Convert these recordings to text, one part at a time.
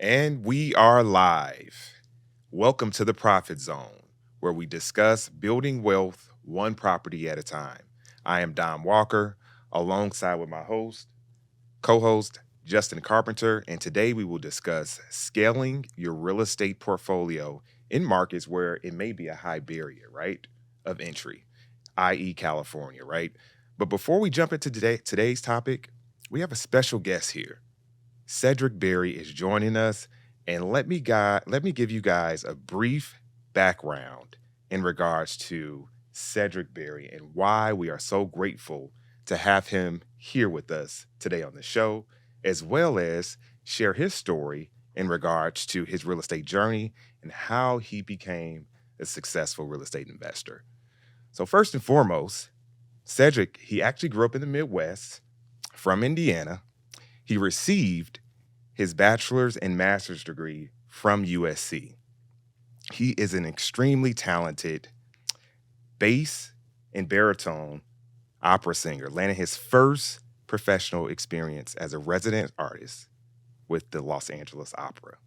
And we are live. Welcome to the Profit Zone, where we discuss building wealth one property at a time. I am Don Walker, alongside with my co-host Justin Carpenter, and today we will discuss scaling your real estate portfolio in markets where it may be a high barrier, right, of entry, i.e., California, right? But before we jump into today's topic, we have a special guest here. Cedric Berry is joining us, and let me give you guys a brief background in regards to Cedric Berry and why we are so grateful to have him here with us today on the show, as well as share his story in regards to his real estate journey and how he became a successful real estate investor. So first and foremost, Cedric, he actually grew up in the Midwest from Indiana. He received his bachelor's and master's degree from USC. He is an extremely talented bass and baritone opera singer, landing his first professional experience as a resident artist with the Los Angeles Opera.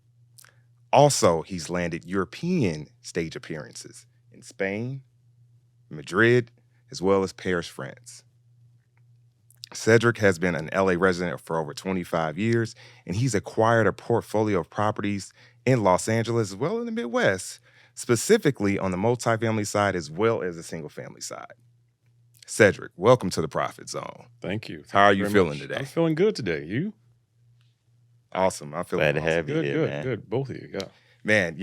Also, he's landed European stage appearances in Spain, Madrid, as well as Paris, France. Cedric has been an LA resident for over 25 years, and he's acquired a portfolio of properties in Los Angeles as well as in the Midwest, specifically on the multifamily side as well as the single family side. Cedric, welcome to the Profit Zone. Thank you. How are you feeling today? I'm feeling good today. You? Awesome. I'm feeling Glad to awesome. have you Good, here, good, man. good. Both of you, yeah. Man,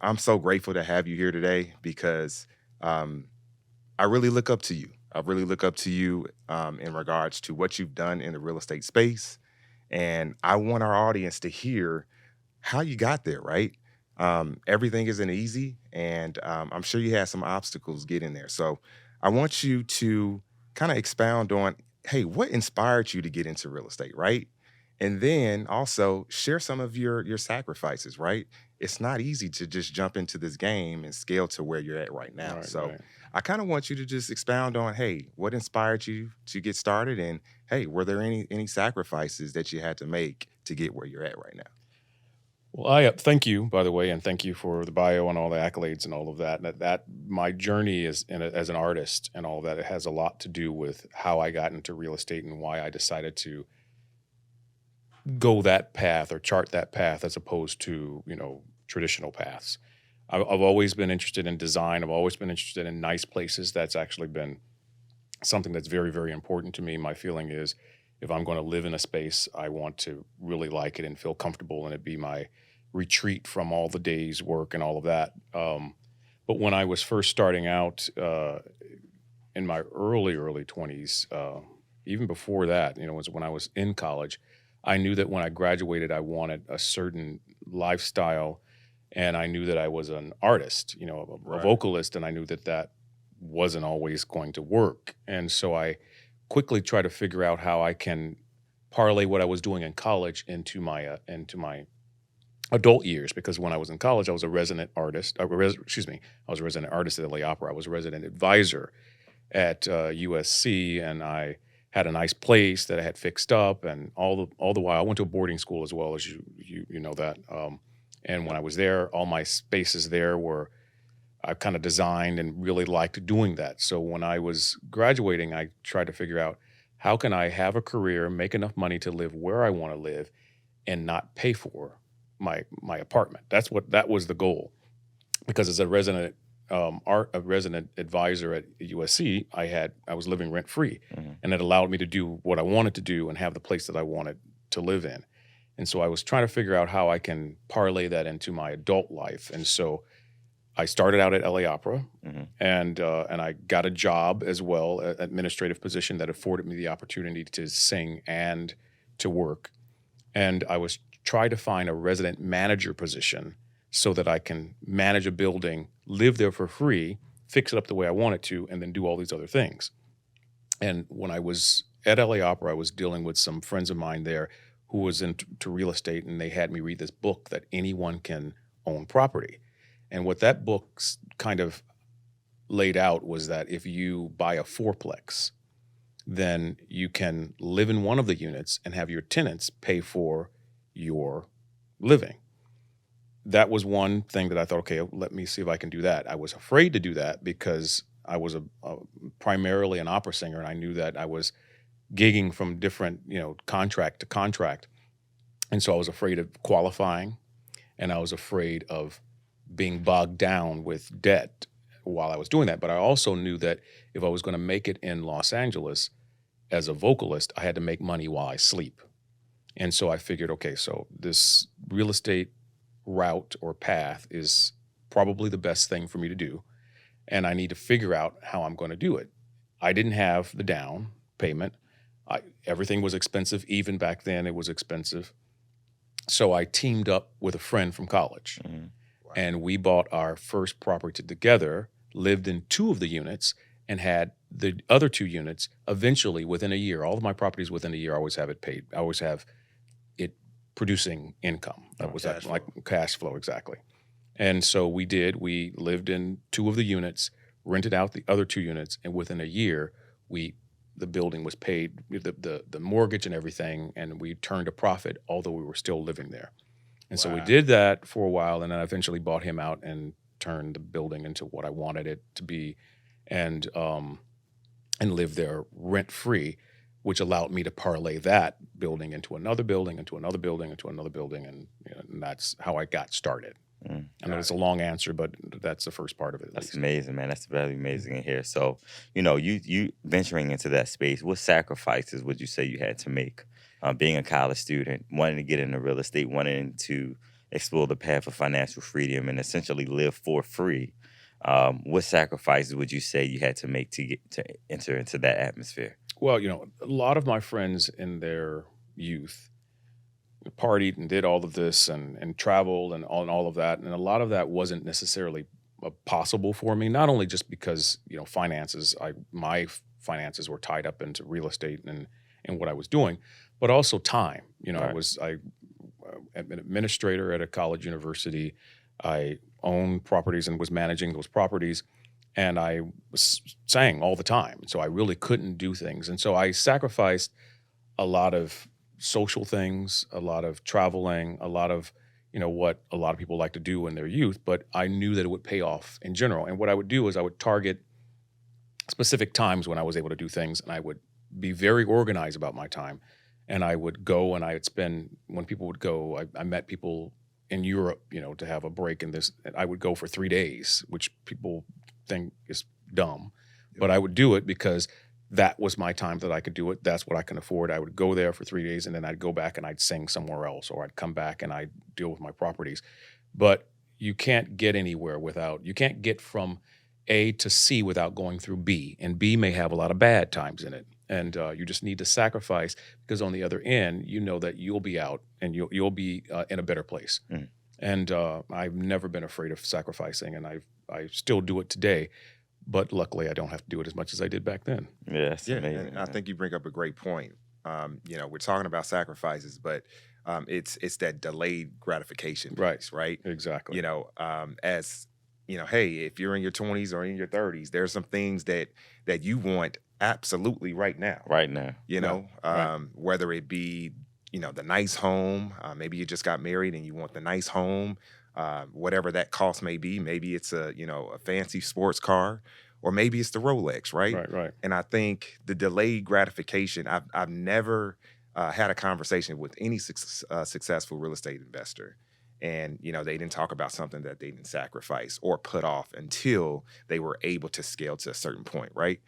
I'm so grateful to have you here today because I really look up to you. I really look up to you in regards to what you've done in the real estate space. And I want our audience to hear how you got there, right? Everything isn't easy. And I'm sure you had some obstacles getting there. So I want you to kind of expound on, hey, what inspired you to get into real estate, right? And then also share some of your sacrifices, right? It's not easy to just jump into this game and scale to where you're at right now. Right. I kind of want you to just expound on, hey, what inspired you to get started, and hey, were there any sacrifices that you had to make to get where you're at right now? Well, I thank you, by the way, and thank you for the bio and all the accolades and all of that. That my journey as an artist and all of that, it has a lot to do with how I got into real estate and why I decided to go that path or chart that path as opposed to, traditional paths. I've always been interested in design. I've always been interested in nice places. That's actually been something that's very, very important to me. My feeling is if I'm going to live in a space, I want to really like it and feel comfortable and it be my retreat from all the day's work and all of that. But when I was first starting out in my early 20s, even before that, was when I was in college, I knew that when I graduated, I wanted a certain lifestyle, and I knew that I was an artist, a vocalist, and I knew that wasn't always going to work. And so I quickly tried to figure out how I can parlay what I was doing in college into my adult years. Because when I was in college, I was a resident artist. I was a resident artist at LA Opera. I was a resident advisor at USC, and I had a nice place that I had fixed up, and all the while I went to a boarding school as well, as you know that. And when I was there, all my spaces there were I kind of designed and really liked doing that. So when I was graduating, I tried to figure out how can I have a career, make enough money to live where I want to live, and not pay for my apartment. That was the goal. Because as a resident resident advisor at USC, I was living rent free, and it allowed me to do what I wanted to do and have the place that I wanted to live in. And so I was trying to figure out how I can parlay that into my adult life. And so I started out at LA Opera, and I got a job as well, an administrative position that afforded me the opportunity to sing and to work. And I was trying to find a resident manager position so that I can manage a building, live there for free, fix it up the way I want it to, and then do all these other things. And when I was at LA Opera, I was dealing with some friends of mine there who was into real estate, and they had me read this book that anyone can own property. And what that book kind of laid out was that if you buy a fourplex, then you can live in one of the units and have your tenants pay for your living. That was one thing that I thought, okay, let me see if I can do that. I was afraid to do that because I was primarily an opera singer, and I knew that I was gigging from different, contract to contract. And so I was afraid of qualifying, and I was afraid of being bogged down with debt while I was doing that. But I also knew that if I was going to make it in Los Angeles as a vocalist, I had to make money while I sleep. And so I figured, okay, so this real estate route or path is probably the best thing for me to do. And I need to figure out how I'm going to do it. I didn't have the down payment. Everything was expensive. Even back then, it was expensive. So I teamed up with a friend from college, Wow. and we bought our first property together, lived in 2 of the units, and had the other 2 units eventually within a year. All of my properties within a year, I always have it paid. I always have it producing income. That was Cash like flow. cash flow, exactly. And so we did. We lived in 2 of the units, rented out the other 2 units, and within a year, the building was paid, the mortgage and everything, and we turned a profit, although we were still living there. And so we Wow. did that for a while, and then I eventually bought him out and turned the building into what I wanted it to be, and lived there rent free, which allowed me to parlay that building into another building, into another building, into another building, and that's how I got started. Mm. I know Got it's a it. long answer, but that's the first part of it. At That's least. amazing, man. That's very amazing in here. So, you venturing into that space, what sacrifices would you say you had to make? Being a college student, wanting to get into real estate, wanting to explore the path of financial freedom and essentially live for free. What sacrifices would you say you had to make to get to enter into that atmosphere? Well, a lot of my friends in their youth partied and did all of this and traveled and all of that. And a lot of that wasn't necessarily possible for me, not only just because, finances, my finances were tied up into real estate and what I was doing, but also time. Right. I an administrator at a college university. I owned properties and was managing those properties, and I sang all the time. So I really couldn't do things. And so I sacrificed a lot of social things, a lot of traveling, a lot of, what a lot of people like to do in their youth, but I knew that it would pay off in general. And what I would do is I would target specific times when I was able to do things, and I would be very organized about my time. And I would go and I would spend, when people would go, I met people in Europe, to have a break in this. And I would go for 3 days, which people think is dumb, but I would do it because that was my time that I could do it. That's what I can afford. I would go there for 3 days, and then I'd go back and I'd sing somewhere else, or I'd come back and I'd deal with my properties. But you can't get anywhere you can't get from A to C without going through B, and B may have a lot of bad times in it. And you just need to sacrifice, because on the other end, you know that you'll be out and you'll be in a better place. Mm. And I've never been afraid of sacrificing, and I still do it today. But luckily, I don't have to do it as much as I did back then. Yeah, that's Yeah, amazing. and I man. think you bring up a great point. We're talking about sacrifices, but it's that delayed gratification Right. piece, right? Exactly. As hey, if you're in your 20s or in your 30s, there's some things that you want absolutely right now. Right now. Right. Whether it be the nice home, maybe you just got married and you want the nice home, whatever that cost may be. Maybe it's a fancy sports car, or maybe it's the Rolex, right? Right. And I think the delayed gratification, I've never had a conversation with any successful real estate investor, and they didn't talk about something that they didn't sacrifice or put off until they were able to scale to a certain point, right?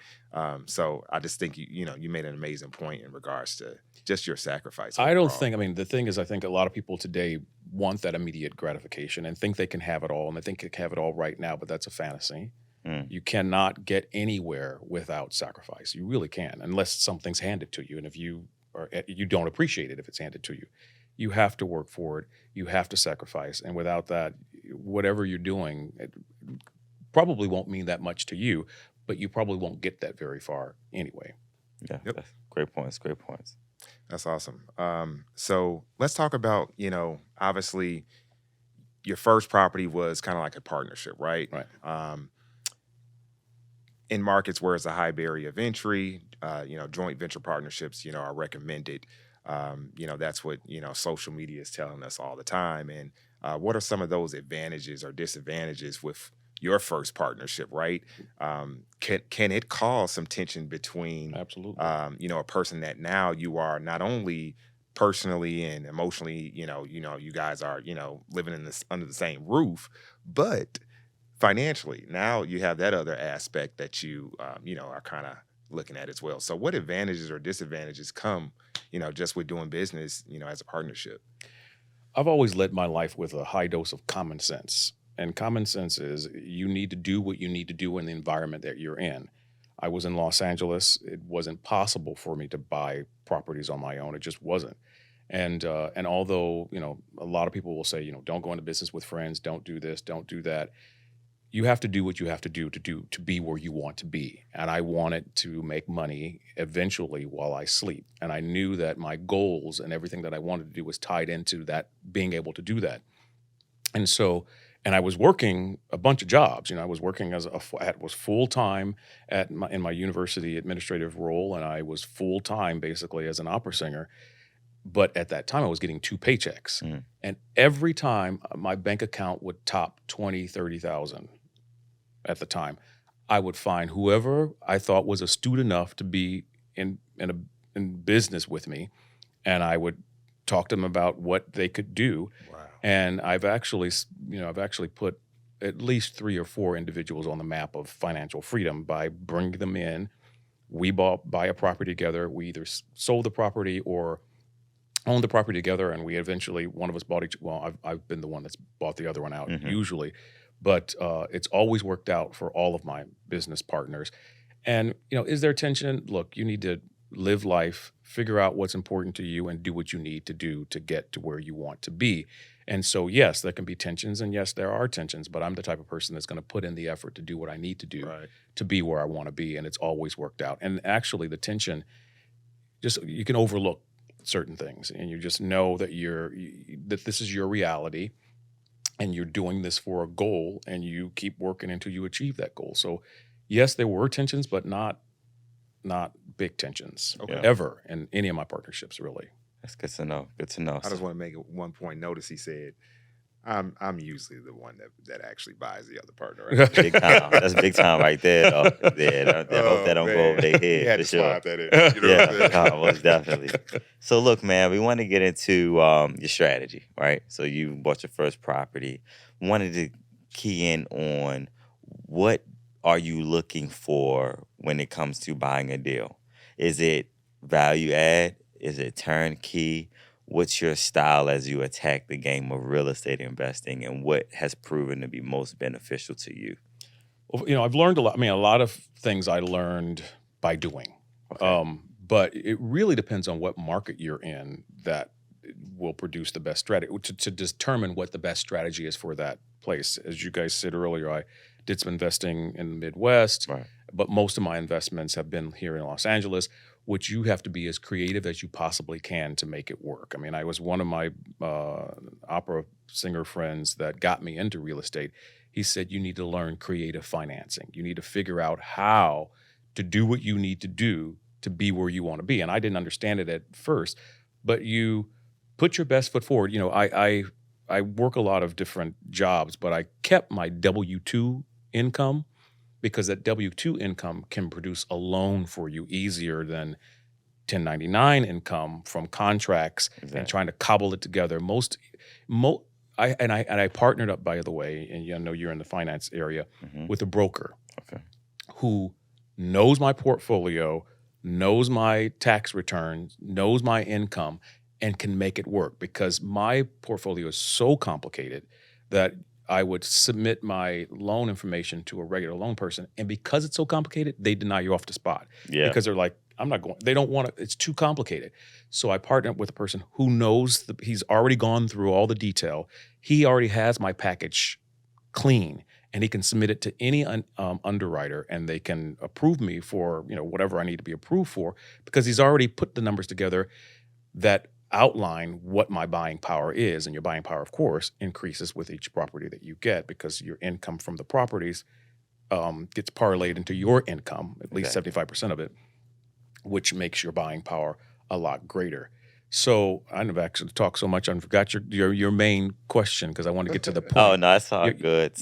So I just think you made an amazing point in regards to just your sacrifice. I don't overall. think, I mean, the thing is, I think a lot of people today want that immediate gratification and think they can have it all, and they think they can have it all right now, but that's a fantasy. Mm. You cannot get anywhere without sacrifice. You really can, unless something's handed to you. And if you don't appreciate it if it's handed to you, you have to work for it. You have to sacrifice. And without that, whatever you're doing, it probably won't mean that much to you, but you probably won't get that very far anyway. Yeah, Yep. that's great points. Great points. That's awesome. So let's talk about, obviously your first property was kind of like a partnership, right? Right. In markets where it's a high barrier of entry, joint venture partnerships, are recommended. That's what social media is telling us all the time. And what are some of those advantages or disadvantages with your first partnership, right? Can it cause some tension between Absolutely. a person that now you are not only personally and emotionally, you guys are, living in this under the same roof, but financially now you have that other aspect that you are kind of looking at as well. So what advantages or disadvantages come, just with doing business, as a partnership? I've always led my life with a high dose of common sense. And common sense is you need to do what you need to do in the environment that you're in. I was in Los Angeles. It wasn't possible for me to buy properties on my own. It just wasn't. And although, a lot of people will say, don't go into business with friends, don't do this, don't do that. You have to do what you have to do to be where you want to be. And I wanted to make money eventually while I sleep. And I knew that my goals and everything that I wanted to do was tied into that, being able to do that. And so, and I was working a bunch of jobs. I was working I was full time in my university administrative role, and I was full time basically as an opera singer. But at that time, I was getting 2 paychecks, Mm. and every time my bank account would top 20, 30,000 at the time, I would find whoever I thought was astute enough to be in business with me, and I would talk to them about what they could do. Wow. And I've actually put at least 3 or 4 individuals on the map of financial freedom by bringing them in. We buy a property together. We either sold the property or owned the property together, and we eventually, one of us bought each. Well, I've been the one that's bought the other one out Mhm. usually, but it's always worked out for all of my business partners. And is there tension? Look, you need to live life, figure out what's important to you, and do what you need to do to get to where you want to be. And so, yes, there can be tensions, and yes, there are tensions. But I'm the type of person that's going to put in the effort to do what I need to do Right. to be where I want to be, and it's always worked out. And actually, the tension, just you can overlook certain things, and you just know that that this is your reality, and you're doing this for a goal, and you keep working until you achieve that goal. So yes, there were tensions, but not big tensions Okay. ever in any of my partnerships, really. That's good to know. Good to know. I just want to make one point notice. He said, I'm usually the one that actually buys the other partner. Right? Big time. That's big time right there, though. Yeah, I hope that don't go over their He had head to for sure. slide that in. You know what I'm Yeah, saying? most definitely. So look, man, we want to get into your strategy, right? So you bought your first property. Wanted to key in on what are you looking for when it comes to buying a deal? Is it value add? Is it turnkey? What's your style as you attack the game of real estate investing, and what has proven to be most beneficial to you? Well, I've learned a lot. I mean, a lot of things I learned by doing. Okay. But it really depends on what market you're in that will produce the best strategy to determine what the best strategy is for that place. As you guys said earlier, I did some investing in the Midwest, Right. but most of my investments have been here in Los Angeles, which you have to be as creative as you possibly can to make it work. I mean, I was one of my opera singer friends that got me into real estate. He said, you need to learn creative financing. You need to figure out how to do what you need to do to be where you want to be. And I didn't understand it at first, but you put your best foot forward. I work a lot of different jobs, but I kept my W-2 income because that W-2 income can produce a loan for you easier than 1099 income from contracts and Exactly. trying to cobble it together. I partnered up, by the way, and you know you're in the finance area, Mhm. with a broker Okay. who knows my portfolio, knows my tax returns, knows my income, and can make it work because my portfolio is so complicated that I would submit my loan information to a regular loan person. And because it's so complicated, they deny you off the spot Yeah. because they're like, I'm not going, they don't want to, it's too complicated. So I partnered with a person who knows, he's already gone through all the detail. He already has my package clean and he can submit it to any underwriter and they can approve me for, whatever I need to be approved for because he's already put the numbers together that outline what my buying power is. And your buying power, of course, increases with each property that you get because your income from the properties gets parlayed into your income, at least Exactly. 75% of it, which makes your buying power a lot greater. So I've actually talked so much, I forgot your main question because I want to get to the Oh point. no, that's all You- good.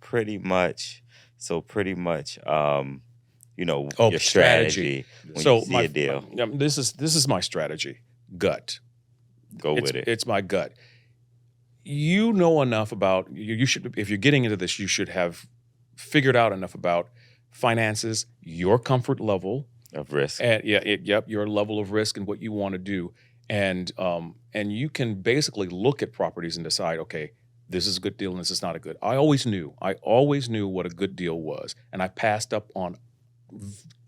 Pretty much, Oh, your strategy. strategy when you So see a deal, this is my strategy. Gut. go It's with it. it's my gut. You know enough about you should, if you're getting into this, you should have figured out enough about finances, your comfort level, Of risk. and your level of risk and what you want to do, and you can basically look at properties and decide, okay, this is a good deal and this is not a good. I always knew what a good deal was, and I passed up on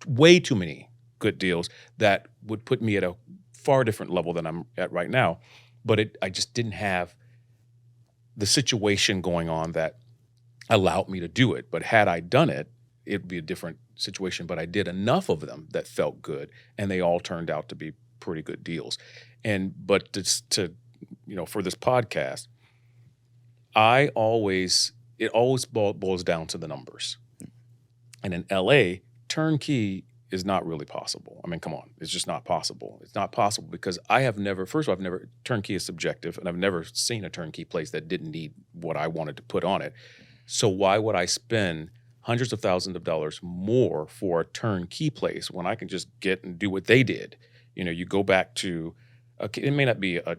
way too many good deals that would put me at a far different level than I'm at right now. But I just didn't have the situation going on that allowed me to do it. But had I done it, it'd be a different situation. But I did enough of them that felt good, and they all turned out to be pretty good deals. But for this podcast, it always boils down to the numbers. And in LA, turnkey is not really possible. I mean, come on, it's just not possible. It's not possible because turnkey is subjective, and I've never seen a turnkey place that didn't need what I wanted to put on it. So why would I spend hundreds of thousands of dollars more for a turnkey place when I can just get and do what they did? You go back to, it may not be a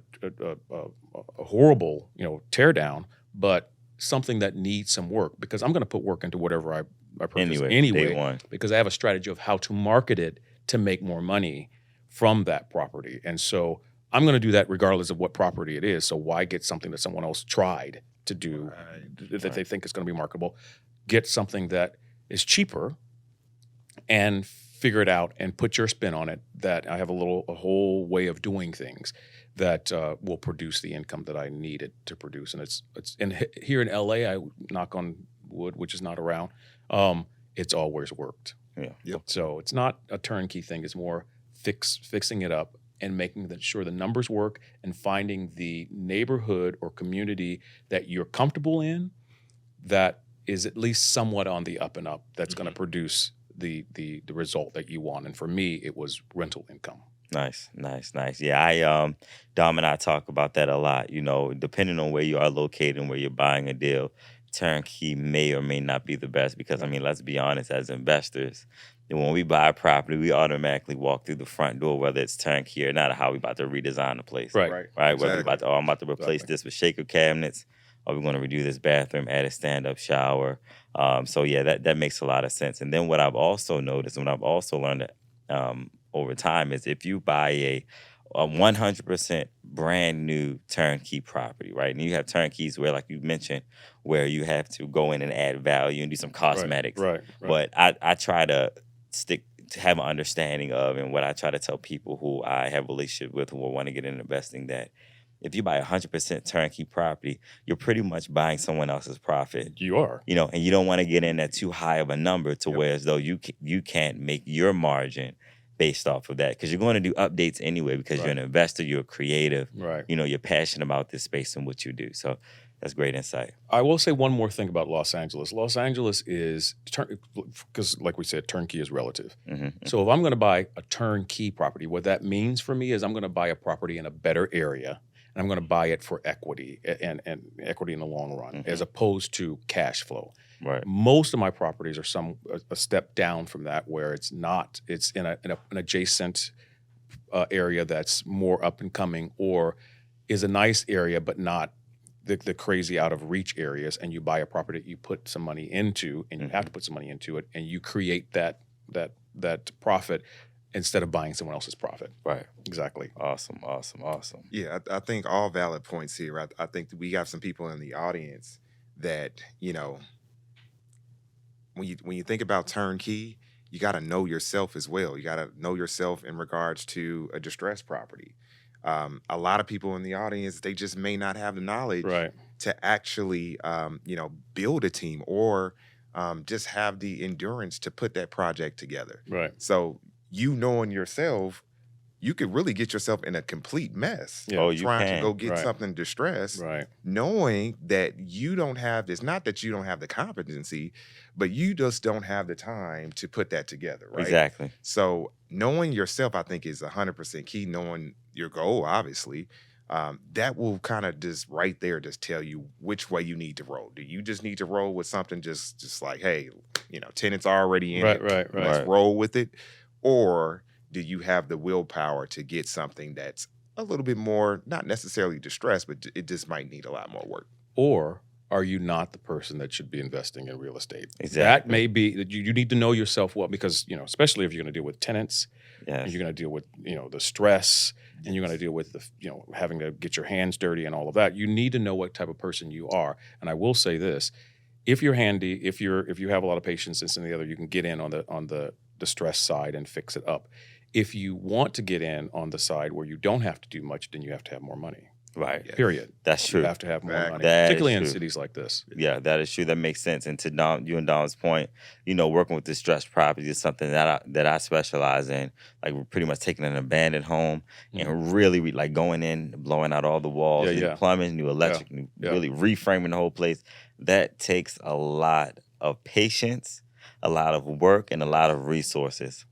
horrible, tear down, but something that needs some work, because I'm going to put work into whatever I purchase Day anyway, one. because I have a strategy of how to market it to make more money from that property. And so I'm going to do that regardless of what property it is. So why get something that someone else tried to do that they think is going to be marketable? Get something that is cheaper and figure it out and put your spin on it. That I have a whole way of doing things that will produce the income that I need it to produce. And here in LA, I knock on wood, which is not around. It's always worked. Yeah. Yep. So it's not a turnkey thing. It's more fixing it up and making sure the numbers work and finding the neighborhood or community that you're comfortable in that is at least somewhat on the up and up, that's going to produce the result that you want. And for me, it was rental income. Nice. Yeah, Dom and I talk about that a lot. Depending on where you are located and where you're buying a deal, turnkey may or may not be the best because, I mean, let's be honest, as investors, when we buy a property, we automatically walk through the front door, whether it's turnkey or not, or how we about to redesign the place. Right. Whether I'm about to replace this with shaker cabinets, or we're going to redo this bathroom, add a stand-up shower. So yeah, that makes a lot of sense. And then what I've also noticed, and what I've also learned over time, is if you buy a 100% brand new turnkey property, right? And you have turnkeys where, like you mentioned, where you have to go in and add value and do some cosmetics. Right. But I try to have an understanding of, and what I try to tell people who I have a relationship with who want to get into investing, that if you buy 100% turnkey property, you're pretty much buying someone else's profit. You are. And you don't want to get in at too high of a number to where as though you can't make your margin based off of that, because you're going to do updates anyway, because you're an investor, you're a creative, right? You're passionate about this space and what you do. So that's great insight. I will say one more thing about Los Angeles. Los Angeles is, because like we said, turnkey is relative. Mm-hmm. So if I'm going to buy a turnkey property, what that means for me is I'm going to buy a property in a better area, and I'm going to buy it for equity and equity in the long run, as opposed to cash flow. Right. Most of my properties are a step down from that, where it's in an adjacent area that's more up and coming, or is a nice area but not the crazy out of reach areas. And you buy a property that you put some money into, and you have to put some money into it, and you create that profit instead of buying someone else's profit. Right. Exactly. Awesome. Yeah, I think all valid points here. I think we have some people in the audience that, when you think about turnkey, you got to know yourself as well. You got to know yourself in regards to a distressed property. A lot of people in the audience, they just may not have the knowledge to actually, build a team, or just have the endurance to put that project together. Right. So knowing yourself, you could really get yourself in a complete mess. Yeah. Trying to go get something distressed, knowing that you don't have this. Not that you don't have the competency, but you just don't have the time to put that together. Right. Exactly. So knowing yourself, I think, is 100% key. Knowing your goal, obviously, that will kind of just right there just tell you which way you need to roll. Do you just need to roll with something just like, hey, tenants are already in Right, it, right, right. let's Right. roll with it? Or do you have the willpower to get something that's a little bit more, not necessarily distressed, but it just might need a lot more work? Or are you not the person that should be investing in real estate? That Exactly. may be that you need to know yourself well, because especially if you're going to deal with tenants and Yes. you're going to deal with the stress, and you're going to deal with the having to get your hands dirty and all of that. You need to know what type of person you are. And I will say this: if you're handy, if you have a lot of patience, this and the other, you can get in on the stress side and fix it up. If you want to get in on the side where you don't have to do much, then you have to have more money. Right. Yes. Period. That's You true. have to have more Exactly. money, That is particularly in true. cities like this. Yeah, that is true. That makes sense. And to you and Dom's point, working with distressed property is something that I specialize in. Like, we're pretty much taking an abandoned home and really like going in, blowing out all the walls, Yeah, new yeah. plumbing, new electric, Yeah. really reframing the whole place. That takes a lot of patience, a lot of work, and a lot of resources.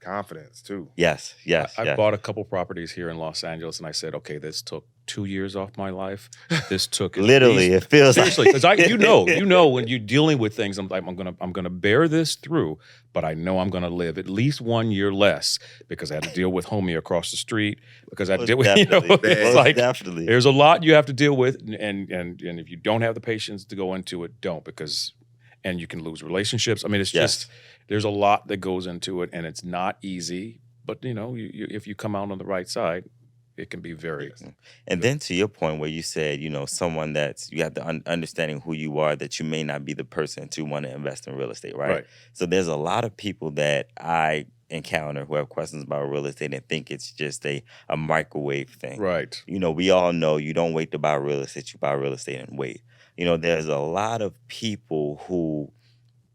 Confidence too. Yes, yes, I yes. bought a couple properties here in Los Angeles, and I said, okay, this took 2 years off my life. This took at Literally, least- it feels seriously, like because you know when you're dealing with things, I'm like, I'm gonna bear this through, but I know I'm gonna live at least 1 year less, because I had to deal with homie across the street, because I had to deal with it's like definitely. there's a lot you have to deal with, and if you don't have the patience to go into it, don't, and you can lose relationships. I mean, it's Yes. just there's a lot that goes into it, and it's not easy. But if you come out on the right side, it can be very. Yes. And then to your point where you said, someone you have to understanding who you are, that you may not be the person to want to invest in real estate, right? So there's a lot of people that I encounter who have questions about real estate and think it's just a microwave thing. Right. We all know you don't wait to buy real estate, you buy real estate and wait. There's a lot of people who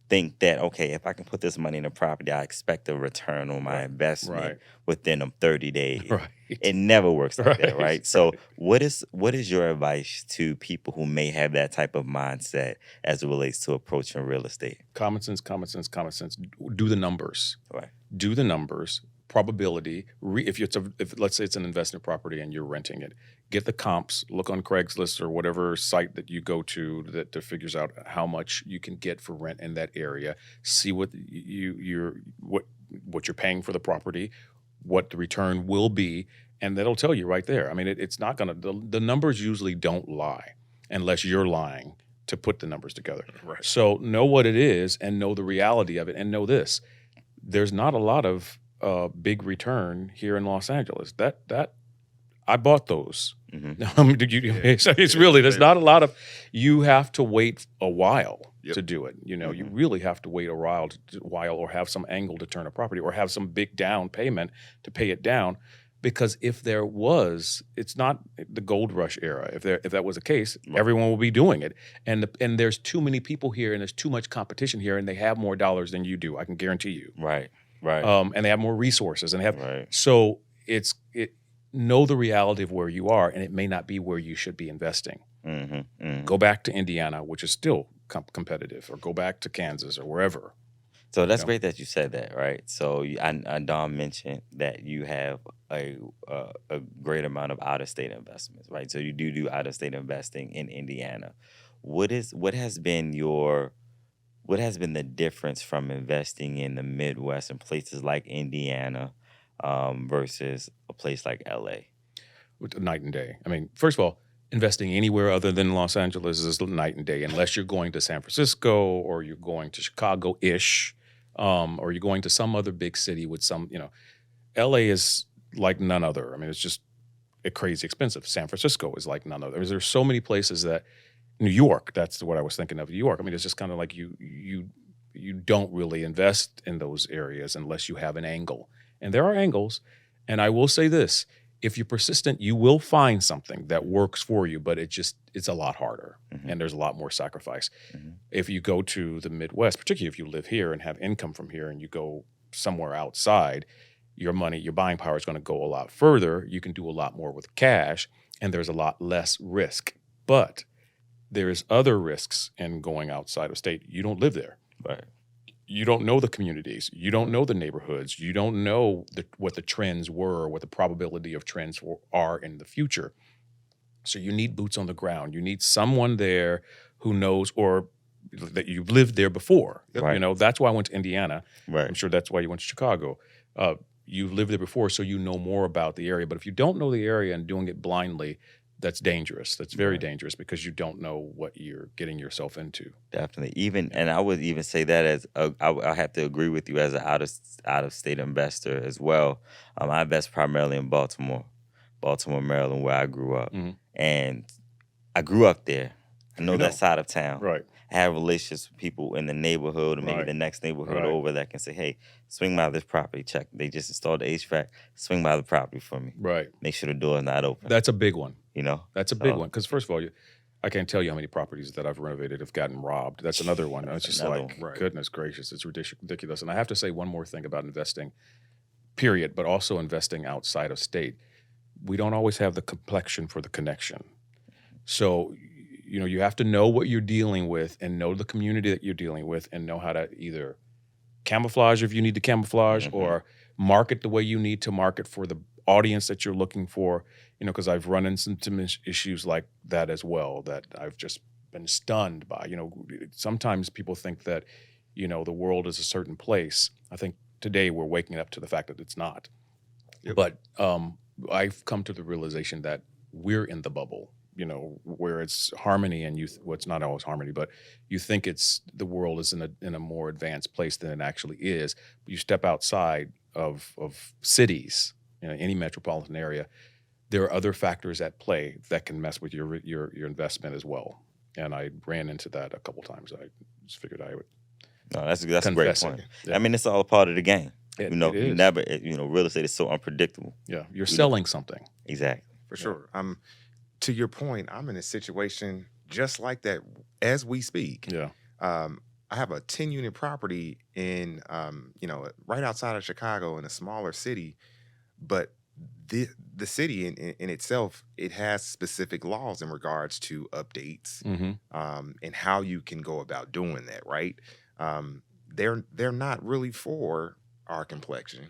think that, okay, if I can put this money in a property, I expect a return on my investment within 30 days. Right. It never works like that, Right. right? So what is your advice to people who may have that type of mindset as it relates to approaching real estate? Common sense, common sense, common sense. Do the numbers. Right. Do the numbers. Probability. If let's say it's an investment property and you're renting it, get the comps. Look on Craigslist or whatever site that you go to that figures out how much you can get for rent in that area. See what what you're paying for the property, what the return will be, and that'll tell you right there. I mean, it's not gonna. The numbers usually don't lie unless you're lying to put the numbers together. Right. So know what it is and know the reality of it, and know this: there's not a lot of big return here in Los Angeles. That I bought those. Did you? It's really there's not a lot of. You have to wait a while to do it. You really have to wait a while, or have some angle to turn a property, or have some big down payment to pay it down. Because if there was, it's not the gold rush era. If that was the case, everyone will be doing it. And there's too many people here, and there's too much competition here, and they have more dollars than you do. I can guarantee you. Right. Right. And they have more resources, and so know the reality of where you are, and it may not be where you should be investing. Go back to Indiana, which is still competitive, or go back to Kansas or wherever. So that's great that you said that, right? So Dom mentioned that you have a great amount of out-of-state investments, right? So you do out-of-state investing in Indiana. What has been the difference from investing in the Midwest and places like Indiana versus a place like LA? Night and day. I mean, first of all, investing anywhere other than Los Angeles is night and day, unless you're going to San Francisco, or you're going to Chicago-ish, or you're going to some other big city with some, LA is like none other. I mean, it's just crazy expensive. San Francisco is like none other. There's so many places that New York, that's what I was thinking of, New York. I mean, it's just kind of like you don't really invest in those areas unless you have an angle. And there are angles. And I will say this: if you're persistent, you will find something that works for you, but it's a lot harder, and there's a lot more sacrifice. If you go to the Midwest, particularly if you live here and have income from here, and you go somewhere outside, your buying power is going to go a lot further. You can do a lot more with cash, and there's a lot less risk. But there is other risks in going outside of state. You don't live there. Right. you don't know the communities, you don't know the neighborhoods, you don't know what the trends were, what the probability of trends are in the future. So you need boots on the ground. You need someone there who knows, or that you've lived there before. Right. You know, that's why I went to Indiana. Right. I'm sure that's why you went to Chicago. You've lived there before, so you know more about the area. But if you don't know the area and doing it blindly, that's dangerous. That's very Right. dangerous, because you don't know what you're getting yourself into. Definitely. And I would even say that as I have to agree with you as an out of state investor as well. I invest primarily in Baltimore, Maryland, where I grew up, Mhm. and I grew up there. I know You that know. side of town. Right. I have relationships with people in the neighborhood, or maybe Right. the next neighborhood Right. over, that can say, "Hey, swing by this property. Check. They just installed the HVAC. Swing by the property for me. Right. Make sure the door's not open." That's a big one. You know, That's a big So, one. Because first of all, I can't tell you how many properties that I've renovated have gotten robbed. That's another one. That's It's just another like, one. Right. goodness gracious, it's ridiculous. And I have to say one more thing about investing, period, but also investing outside of state. We don't always have the complexion for the connection. So, you know, you have to know what you're dealing with and know the community that you're dealing with, and know how to either camouflage if you need to camouflage, Mhm. or market the way you need to market for the audience that you're looking for. You know, because I've run into some issues like that as well, that I've just been stunned by. You know, sometimes people think that, you know, the world is a certain place. I think today we're waking up to the fact that it's not. Yep. But I've come to the realization that we're in the bubble, you know, where it's harmony, and well, it's not always harmony, but you think it's the world is in a more advanced place than it actually is. But you step outside of cities, you know, any metropolitan area, there are other factors at play that can mess with your investment as well. And I ran into that a couple times. I just figured I would No, that's a great confess point. it. Yeah. I mean, it's all a part of the game. It- You know, it you is. never, real estate is so unpredictable. Yeah, you're know. selling something. Exactly. For Yeah. sure. To your point, I'm in a situation just like that as we speak. Yeah. I have a 10-unit property in, right outside of Chicago in a smaller city, but the city in itself, it has specific laws in regards to updates, Mm-hmm. and how you can go about doing that, right? They're not really for our complexion.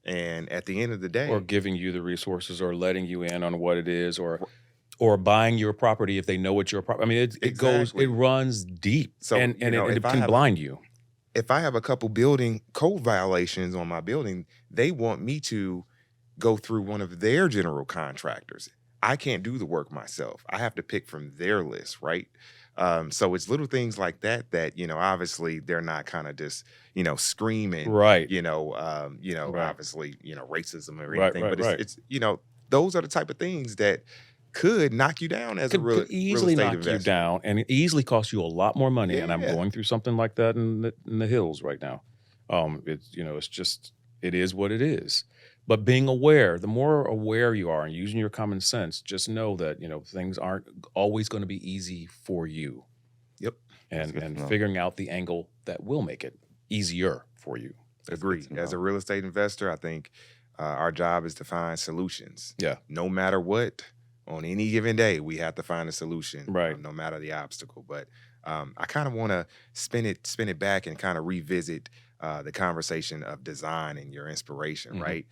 And at the end of the day, Or giving you the resources, or letting you in on what it is, or buying your property if they know it's your property. I mean, it goes, Exactly. it runs deep, So, and you know, it if I can have- blind you. if I have a couple building code violations on my building, they want me to go through one of their general contractors. I can't do the work myself. I have to pick from their list, right? So it's little things like that obviously they're not kind of just, screaming, Right. Right. obviously, racism or Right, anything. right, But right. it's those are the type of things that could knock you down as a Could real easily estate knock investor. you down, and it easily cost you a lot more money. And I'm Yeah. going through something like that in the hills right now. It's just, it is what it is. But being aware, the more aware you are and using your common sense, just know that, things aren't always going to be easy for you. Yep. That's good to And know. figuring out the angle that will make it easier for you. That's Agree. good to As a know. real estate investor, I think our job is to find solutions. Yeah. No matter what, on any given day, we have to find a solution. Right. No matter the obstacle. But I kind of want to spin it back and kind of revisit the conversation of design and your inspiration, Mhm. right?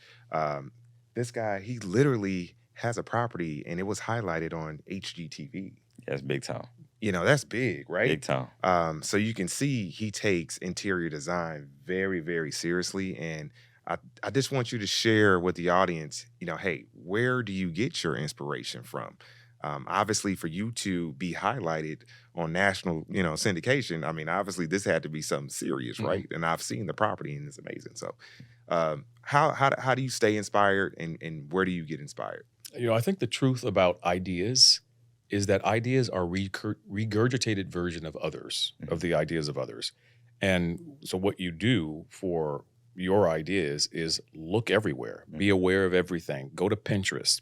This guy, he literally has a property, and it was highlighted on HGTV. That's big time. That's big, right? Big time. So you can see he takes interior design very, very seriously. And I just want you to share with the audience, hey, where do you get your inspiration from? Obviously, for you to be highlighted on national, syndication, I mean, obviously this had to be something serious, Mhm. right? And I've seen the property, and it's amazing. So how do you stay inspired, and where do you get inspired? I think the truth about ideas is that ideas are regurgitated version of others, of the ideas of others. And so what you do for your ideas is look everywhere, be aware of everything, go to Pinterest,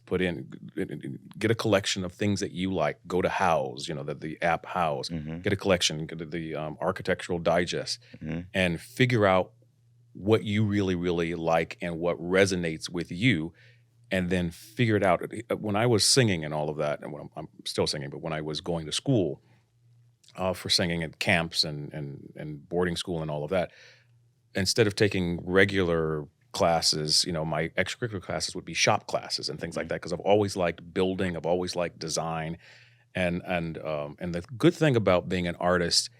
get a collection of things that you like, go to House, the app House, Mhm. get a collection, go to the Architectural Digest, Mhm. and figure out what you really, really like and what resonates with you, and then figure it out. When I was singing and all of that, and when I'm still singing, but when I was going to school for singing at camps and boarding school and all of that, instead of taking regular classes, my extracurricular classes would be shop classes and things like that, because I've always liked building, I've always liked design, and the good thing about being an artist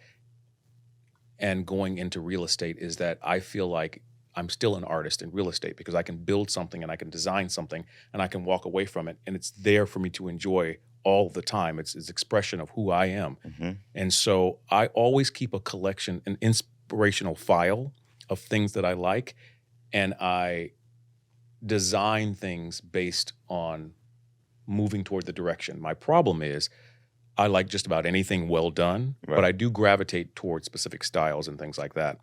and going into real estate is that I feel like I'm still an artist in real estate, because I can build something and I can design something and I can walk away from it and it's there for me to enjoy all the time. It's expression of who I am. Mm-hmm. And so I always keep a collection, an inspirational file of things that I like, and I design things based on moving toward the direction. My problem is I like just about anything well done, Right. but I do gravitate towards specific styles and things like that.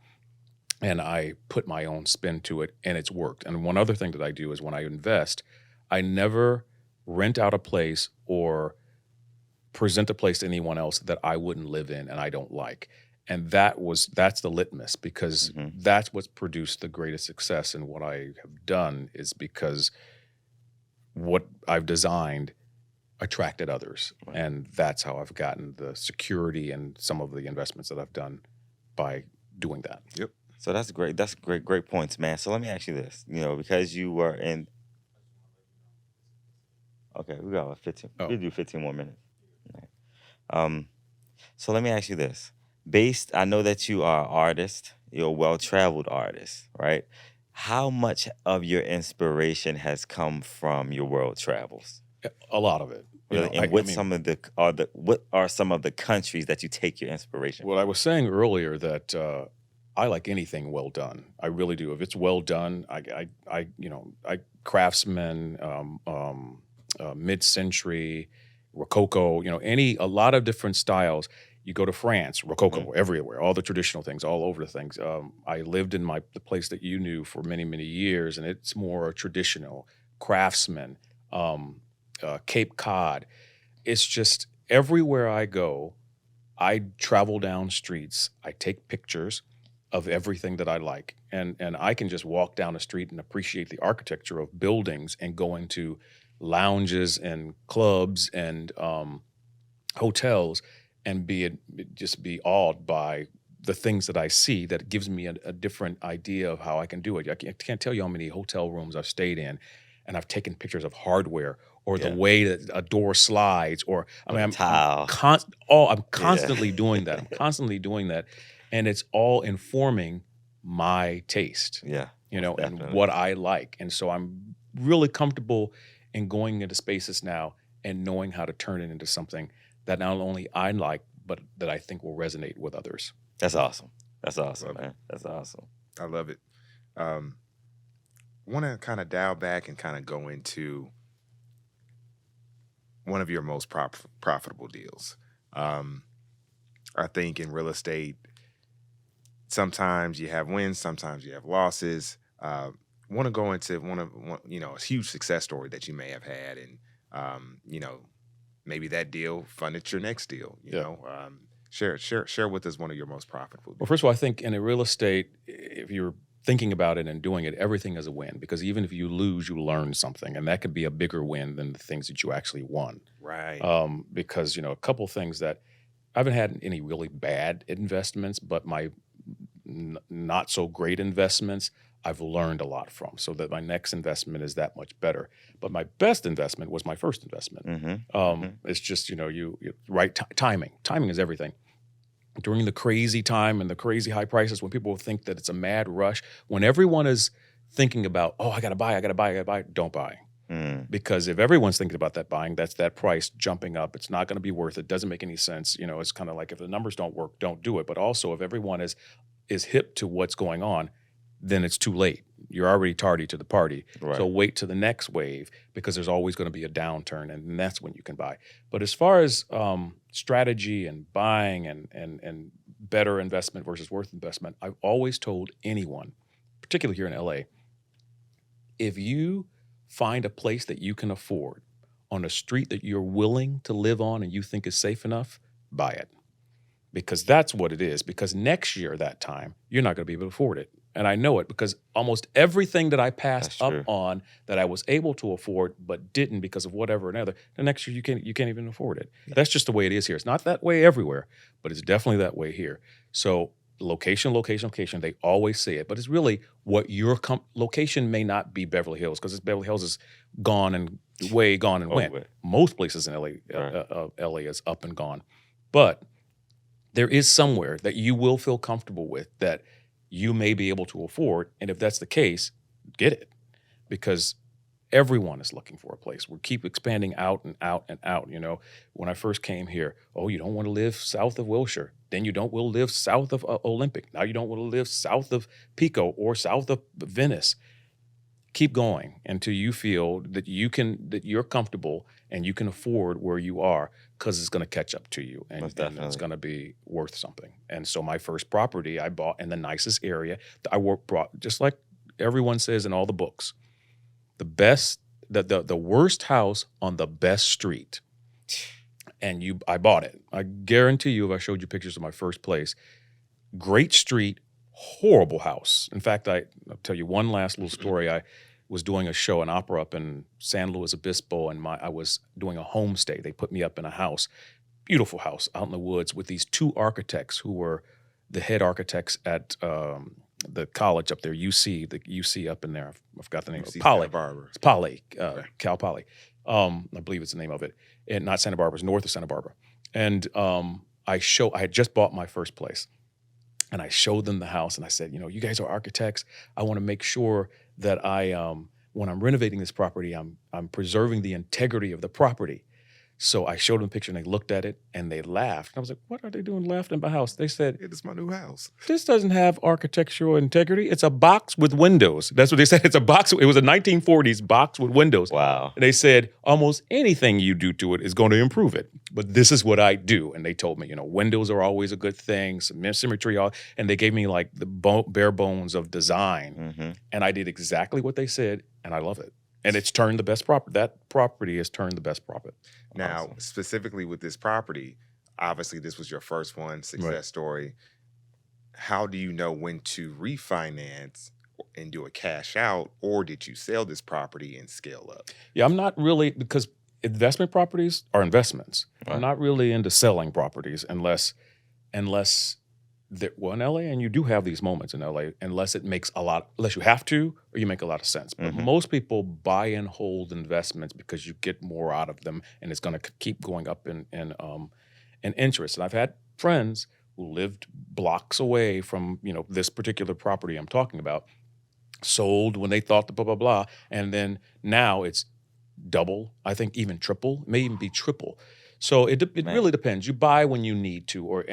And I put my own spin to it, and it's worked. And one other thing that I do is when I invest, I never rent out a place or present a place to anyone else that I wouldn't live in and I don't like. And that's the litmus, because Mm-hmm. that's what's produced the greatest success in what I have done, is because what I've designed attracted others. Right. And that's how I've gotten the security and some of the investments that I've done by doing that. Yep. So that's great. That's great points, man. So let me ask you this. Because you were in. Okay, we got about 15. Oh. We'll do 15 more minutes. Right. So let me ask you this. I know that you are an artist. You're a well-traveled artist, right? How much of your inspiration has come from your world travels? A lot of it. Really? And what are some of the countries that you take your inspiration Well, I was saying earlier that I like anything well done. I really do. If it's well done, I craftsman, mid-century, Rococo, a lot of different styles. You go to France, Rococo, everywhere, all the traditional things, all over the things. I lived in the place that you knew for many, many years, and it's more traditional, craftsman, Cape Cod. It's just everywhere I go, I travel down streets, I take pictures of everything that I like. And I can just walk down the street and appreciate the architecture of buildings and go into lounges and clubs and hotels and just be awed by the things that I see. That gives me a different idea of how I can do it. I can't tell you how many hotel rooms I've stayed in and I've taken pictures of hardware or the way that a door slides, or I'm constantly doing that. I'm constantly doing that, and it's all informing my taste. Yeah, and what I like. And so I'm really comfortable in going into spaces now and knowing how to turn it into something that not only I like, but that I think will resonate with others. That's awesome. That's awesome, Love it. man. That's awesome. I love it. Want to kind of dial back and kind of go into one of your most profitable deals. I think in real estate, sometimes you have wins, sometimes you have losses. Want to go into a huge success story that you may have had, and maybe that deal funded your next deal. Share with us one of your most profitable deals. Well, first of all, I think in a real estate, if you're thinking about it and doing it, everything is a win, because even if you lose, you learn something, and that could be a bigger win than the things that you actually won. Right. Because a couple things that I haven't had any really bad investments, but my not so great investments I've learned a lot from, so that my next investment is that much better. But my best investment was my first investment. It's just timing. Timing is everything. During the crazy time and the crazy high prices, when people think that it's a mad rush, when everyone is thinking about, I gotta buy, don't buy. Because if everyone's thinking about that buying, that's that price jumping up. It's not going to be worth it. Doesn't make any sense. It's kind of like, if the numbers don't work, don't do it. But also, if everyone is hip to what's going on, then it's too late. You're already tardy to the party. Right. So wait to the next wave, because there's always going to be a downturn, and that's when you can buy. But as far as strategy and buying and better investment versus worth investment, I've always told anyone, particularly here in LA, if you find a place that you can afford on a street that you're willing to live on and you think is safe enough, buy it. Because that's what it is. Because next year, that time, you're not going to be able to afford it. And I know it, because almost everything that I passed up on that I was able to afford but didn't because of whatever or another, the next year you can't even afford it. That's just the way it is here. It's not that way everywhere, but it's definitely that way here. So location, location, location. They always say it, but it's really what your location may not be Beverly Hills, because Beverly Hills is gone and way gone and went. Over. Most places in LA, LA is up and gone, but there is somewhere that you will feel comfortable with that you may be able to afford, and if that's the case, get it, because everyone is looking for a place. We keep expanding out and out and out. You know, when I first came here, oh, you don't want to live south of Wilshire. Then you don't want to live south of Olympic. Now you don't want to live south of Pico or south of Venice. Keep going until you feel that you're comfortable and you can afford where you are, because it's going to catch up to you, and it's going to be worth something. And so my first property I bought in the nicest area. Brought, just like everyone says in all the books, the worst house on the best street. And I bought it. I guarantee you, if I showed you pictures of my first place, great street, horrible house. In fact, I'll tell you one last little story. I was doing a show, an opera up in San Luis Obispo, and I was doing a homestay. They put me up in a house, beautiful house out in the woods, with these two architects who were the head architects at the college up there, the UC up in there. I forgot the name of it. Poly. It's Poly, Cal Poly. I believe it's the name of it. And not Santa Barbara, it's north of Santa Barbara. And I had just bought my first place. And I showed them the house, and I said, you guys are architects. I want to make sure that when I'm renovating this property, I'm preserving the integrity of the property. So I showed them a picture, and they looked at it, and they laughed. And I was like, what are they doing laughing at my house? They said, it is my new house. This doesn't have architectural integrity. It's a box with windows. That's what they said. It's a box. It was a 1940s box with windows. Wow. And they said, almost anything you do to it is going to improve it. But this is what I do. And they told me, windows are always a good thing, some symmetry. And they gave me like the bare bones of design. Mm-hmm. And I did exactly what they said, and I love it. And it's turned the best profit. That property has turned the best profit. Now, Awesome. Specifically with this property, obviously this was your first one, success story. How do you know when to refinance and do a cash out, or did you sell this property and scale up? Yeah, I'm not really, because investment properties are investments. Right. I'm not really into selling properties unless in LA, and you do have these moments in LA, unless you have to, or you make a lot of sense. But most people buy and hold investments because you get more out of them, and it's going to keep going up in interest. And I've had friends who lived blocks away from this particular property I'm talking about, sold when they thought the blah blah blah, and then now it's double, I think even triple, may even be triple. So it really depends. You buy when you need to,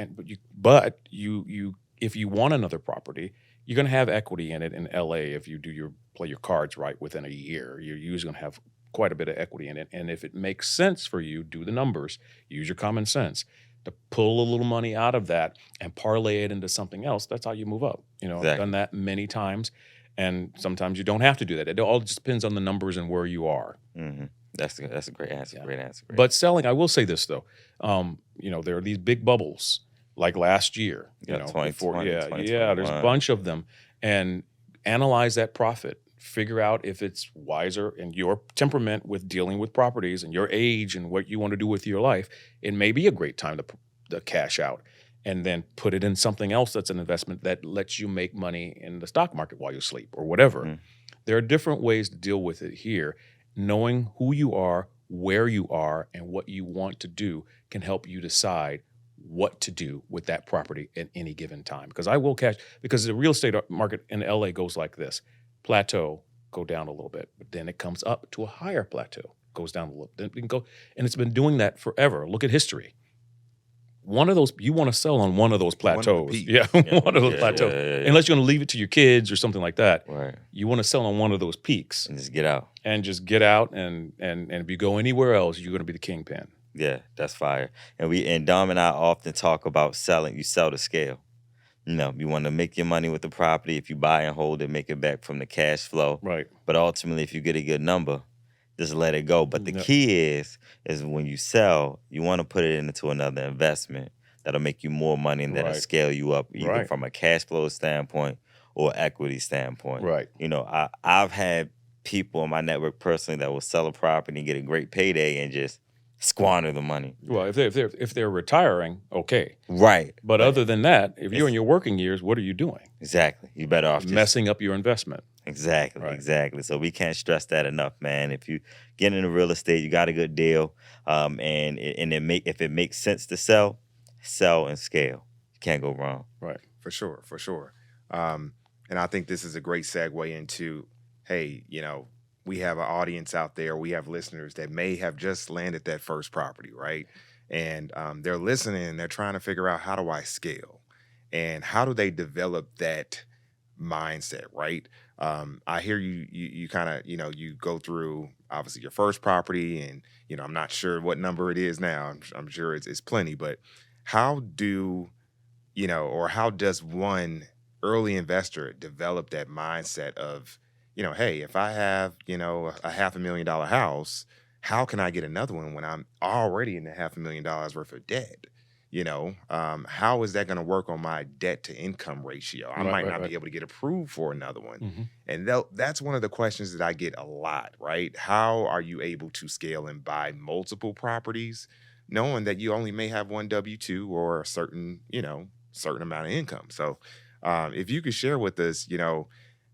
but if you want another property, you're going to have equity in it in LA. If you play your cards right within a year, you're usually going to have quite a bit of equity in it. And if it makes sense for you, do the numbers, use your common sense to pull a little money out of that and parlay it into something else. That's how you move up. Exactly. I've done that many times, and sometimes you don't have to do that. It all just depends on the numbers and where you are. Mm-hmm. That's a great answer. Yeah. Great answer. But selling, I will say this though, there are these big bubbles like last year. 2020, there's a bunch of them, and analyze that profit. Figure out if it's wiser in your temperament with dealing with properties and your age and what you want to do with your life. It may be a great time to cash out and then put it in something else that's an investment that lets you make money in the stock market while you sleep or whatever. Mm. There are different ways to deal with it here. Knowing who you are, where you are, and what you want to do can help you decide what to do with that property at any given time. Because the real estate market in LA goes like this: plateau, go down a little bit, but then it comes up to a higher plateau, goes down a little, then it can go, and it's been doing that forever. Look at history. One of those, you want to sell on one of those plateaus. One of those plateaus. Yeah. Unless you're going to leave it to your kids or something like that. Right. You want to sell on one of those peaks. And just get out. And if you go anywhere else, you're going to be the kingpin. Yeah, that's fire. And Dom and I often talk about selling. You sell to scale. You want to make your money with the property. If you buy and hold it, make it back from the cash flow. Right. But ultimately, if you get a good number, just let it go. But the key is when you sell, you want to put it into another investment that'll make you more money and that'll scale you up, either from a cash flow standpoint or equity standpoint. Right. I've had people in my network personally that will sell a property and get a great payday and just squander the money. Well, if they're retiring, okay. Right. But other than that, if you're in your working years, what are you doing? Exactly. You better off just Messing up your investment. Exactly, Right. exactly. So we can't stress that enough, man. If you get into real estate, you got a good deal, if it makes sense to sell, sell and scale. You can't go wrong. Right. For sure, for sure. And I think this is a great segue into, hey, we have an audience out there, we have listeners that may have just landed that first property, right? And they're listening and they're trying to figure out, how do I scale? And how do they develop that mindset, right? I hear you kind of, you go through obviously your first property, and I'm not sure what number it is now. I'm sure it's plenty, but how do or how does one early investor develop that mindset of, hey, if I have, a $500,000 house, how can I get another one when I'm already in the $500,000 worth of debt? How is that going to work on my debt to income ratio? I might not be able to get approved for another one. Mm-hmm. And that's one of the questions that I get a lot, right? How are you able to scale and buy multiple properties, knowing that you only may have one W-2 or a certain amount of income? So if you could share with us,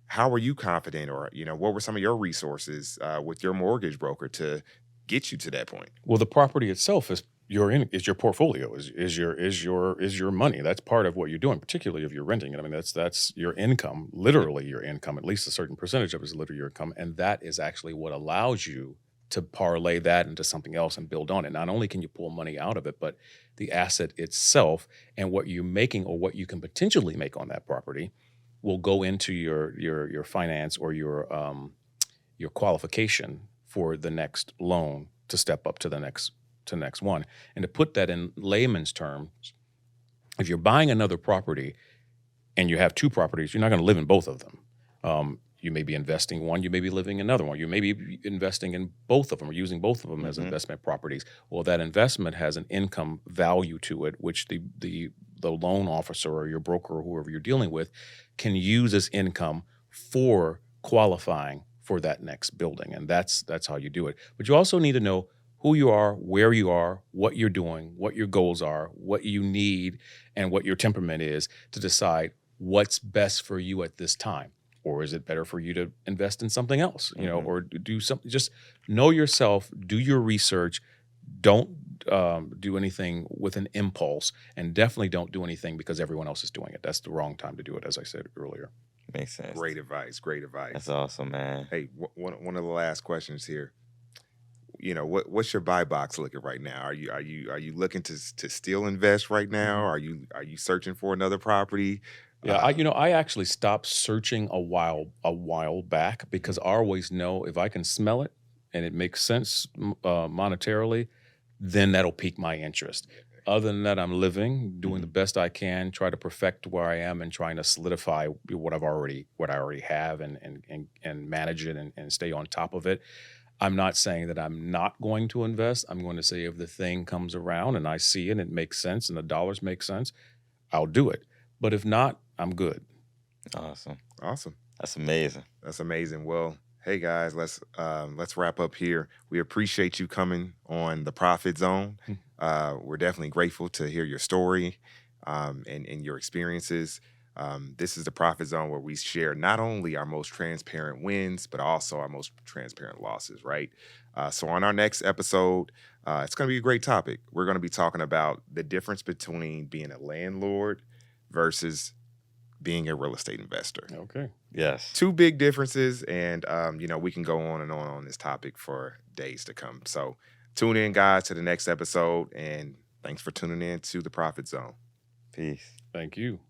how were you confident, or, what were some of your resources with your mortgage broker to get you to that point? Well, the property itself is your portfolio, is your money. That's part of what you're doing, particularly if you're renting it. I mean, that's your income, literally your income. At least a certain percentage of it is literally your income, and that is actually what allows you to parlay that into something else and build on it. Not only can you pull money out of it, but the asset itself and what you're making or what you can potentially make on that property will go into your finance or your qualification for the next loan to step up to the next one. And to put that in layman's terms, if you're buying another property and you have two properties, you're not going to live in both of them. You may be investing one, you may be living in another one. You may be investing in both of them or using both of them as investment properties. Well, that investment has an income value to it, which the loan officer or your broker or whoever you're dealing with can use as income for qualifying for that next building. And that's how you do it. But you also need to know who you are, where you are, what you're doing, what your goals are, what you need, and what your temperament is to decide what's best for you at this time. Or is it better for you to invest in something else, or do something? Just know yourself, do your research. Don't do anything with an impulse, and definitely don't do anything because everyone else is doing it. That's the wrong time to do it, as I said earlier. Makes sense. Great advice. Great advice. That's awesome, man. Hey, one of the last questions here. What's your buy box looking right now? Are you looking to still invest right now? Are you searching for another property? Yeah, I actually stopped searching a while back because I always know if I can smell it and it makes sense monetarily, then that'll pique my interest. Other than that, I'm living, doing the best I can, try to perfect where I am, and trying to solidify what I already have, and manage it and stay on top of it. I'm not saying that I'm not going to invest. I'm going to say if the thing comes around and I see it and it makes sense and the dollars make sense, I'll do it. But if not, I'm good. Awesome. That's amazing. Well, hey guys, let's wrap up here. We appreciate you coming on the Profit Zone. We're definitely grateful to hear your story and your experiences. This is the Profit Zone, where we share not only our most transparent wins, but also our most transparent losses, right? So on our next episode, it's going to be a great topic. We're going to be talking about the difference between being a landlord versus being a real estate investor. Okay. Yes. Two big differences, and we can go on and on this topic for days to come. So tune in, guys, to the next episode, and thanks for tuning in to the Profit Zone. Peace. Thank you.